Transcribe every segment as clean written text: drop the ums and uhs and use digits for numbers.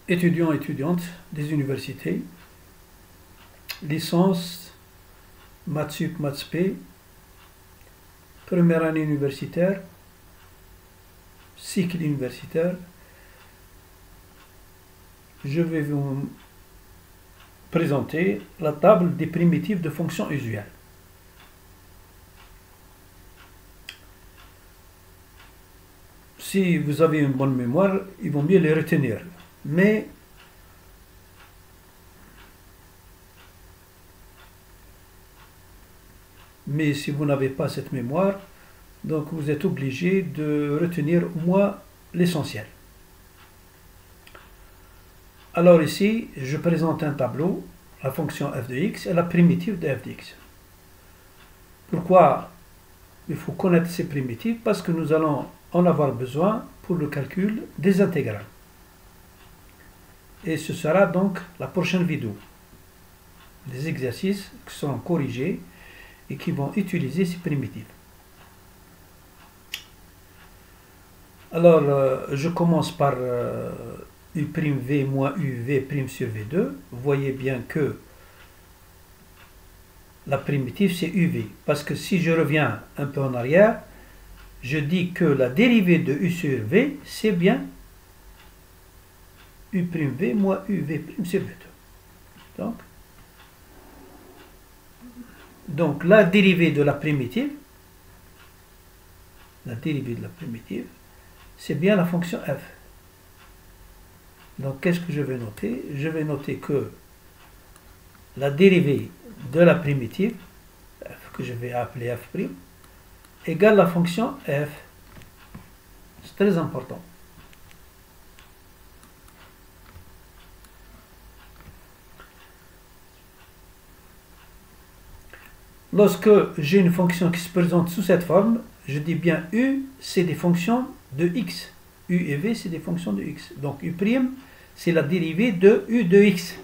étudiants et étudiantes des universités, licence, maths sup, maths p, première année universitaire, cycle universitaire. Je vais vous présenter la table des primitives de fonctions usuelles. Si vous avez une bonne mémoire, il vaut mieux les retenir. Mais si vous n'avez pas cette mémoire, donc vous êtes obligé de retenir au moins l'essentiel. Alors ici, je présente un tableau, la fonction f de x et la primitive de f de x. Pourquoi il faut connaître ces primitives? Parce que nous allons en avoir besoin pour le calcul des intégrales. Et ce sera donc la prochaine vidéo. Des exercices qui seront corrigés et qui vont utiliser ces primitives. Alors, je commence par u'v moins uv' sur v2. Vous voyez bien que la primitive c'est uv. Parce que si je reviens un peu en arrière, je dis que la dérivée de u sur v, c'est bien u'v moins uv' sur v2. Donc la dérivée de la primitive, c'est bien la fonction f. Donc qu'est-ce que je vais noter? Je vais noter que la dérivée de la primitive, f, que je vais appeler f', égale la fonction f. C'est très important. Lorsque j'ai une fonction qui se présente sous cette forme, je dis bien u, c'est des fonctions de x. U et v, c'est des fonctions de x. Donc u', c'est la dérivée de u de x.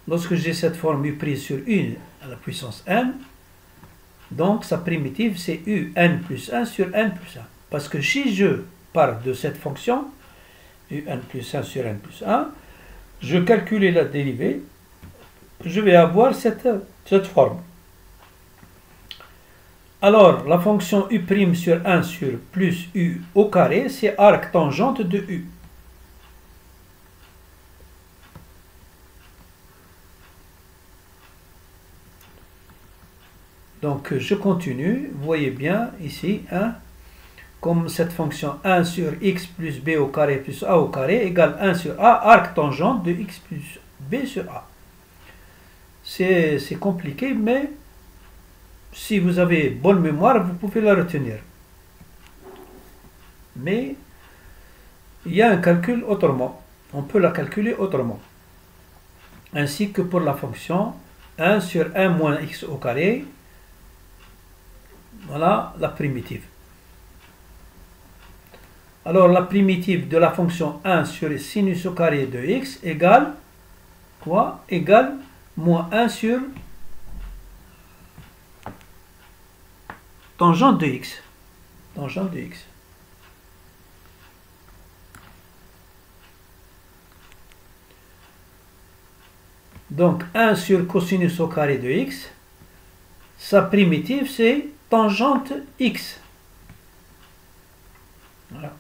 Lorsque j'ai cette forme u prise sur u à la puissance n, donc sa primitive, c'est un plus 1 sur n plus 1. Parce que si je pars de cette fonction, un plus 1 sur n plus 1, je calcule la dérivée, je vais avoir cette forme. Alors, la fonction u' sur 1 sur plus u au carré, c'est arc tangente de u. Donc, je continue. Vous voyez bien ici, comme cette fonction 1 sur x plus b au carré plus a au carré égale 1 sur a, arc tangente de x plus b sur a. C'est compliqué, mais si vous avez bonne mémoire, vous pouvez la retenir. Mais il y a un calcul autrement. On peut la calculer autrement. Ainsi que pour la fonction 1 sur 1 moins x au carré. Voilà la primitive. Alors la primitive de la fonction 1 sur sinus au carré de x égale quoi? Égale moins 1 sur tangente de x. Tangente de x. Donc 1 sur cosinus au carré de x, sa primitive c'est tangente x. Voilà.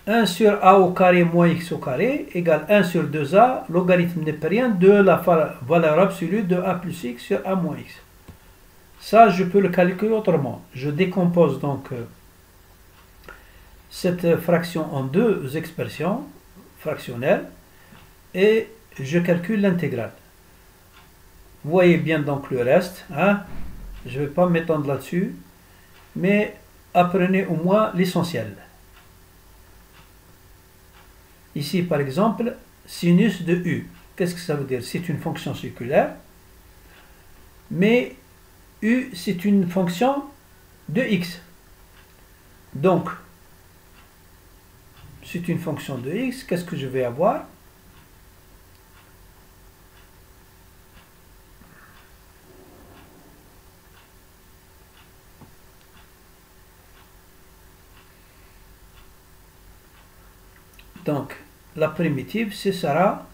1 sur a au carré moins x au carré égale 1 sur 2a, logarithme népérien de la valeur absolue de a plus x sur a moins x. Ça, je peux le calculer autrement. Je décompose donc cette fraction en deux expressions fractionnelles et je calcule l'intégrale. Vous voyez bien donc le reste. Je ne vais pas m'étendre là-dessus, mais apprenez au moins l'essentiel. Ici, par exemple, sinus de u. Qu'est-ce que ça veut dire? C'est une fonction circulaire, mais u, c'est une fonction de x. Donc, c'est une fonction de x. Qu'est-ce que je vais avoir? Donc, la primitive, ce sera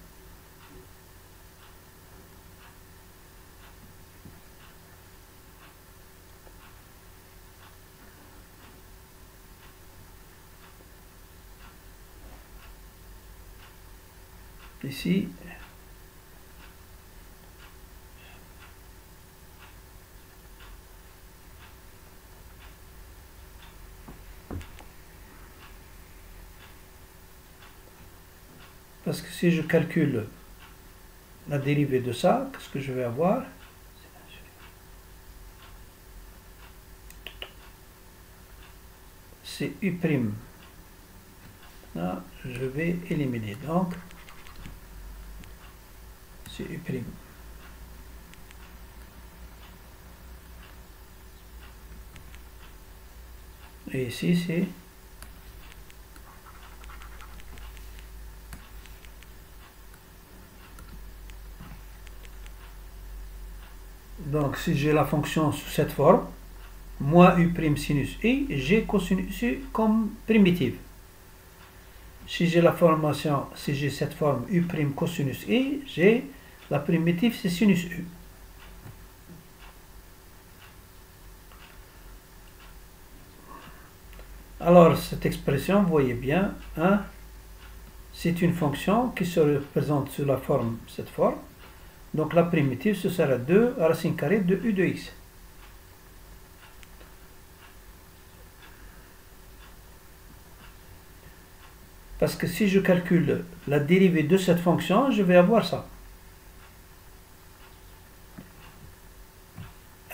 ici. Parce que si je calcule la dérivée de ça, qu'est-ce que je vais avoir? C'est U'. Là, je vais éliminer. Donc, c'est U'. Et ici, c'est donc si j'ai la fonction sous cette forme, moins U' sinus I, j'ai cosinus U comme primitive. Si j'ai la formation, si j'ai cette forme U' cosinus I, j'ai la primitive, c'est sinus U. Alors, cette expression, vous voyez bien, hein, c'est une fonction qui se représente sous la forme, cette forme. Donc, la primitive, ce sera 2 racine carrée de U de x. Parce que si je calcule la dérivée de cette fonction, je vais avoir ça.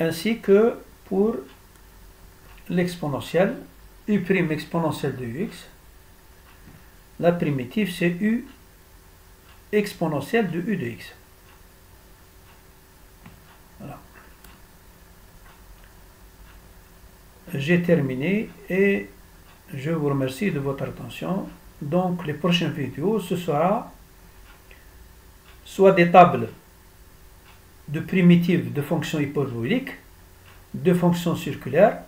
Ainsi que pour l'exponentielle, U' exponentielle de ux. La primitive, c'est U exponentielle de U de x. Voilà. J'ai terminé et je vous remercie de votre attention. Donc, les prochaines vidéos, ce sera soit des tables de primitives de fonctions hyperboliques, de fonctions circulaires,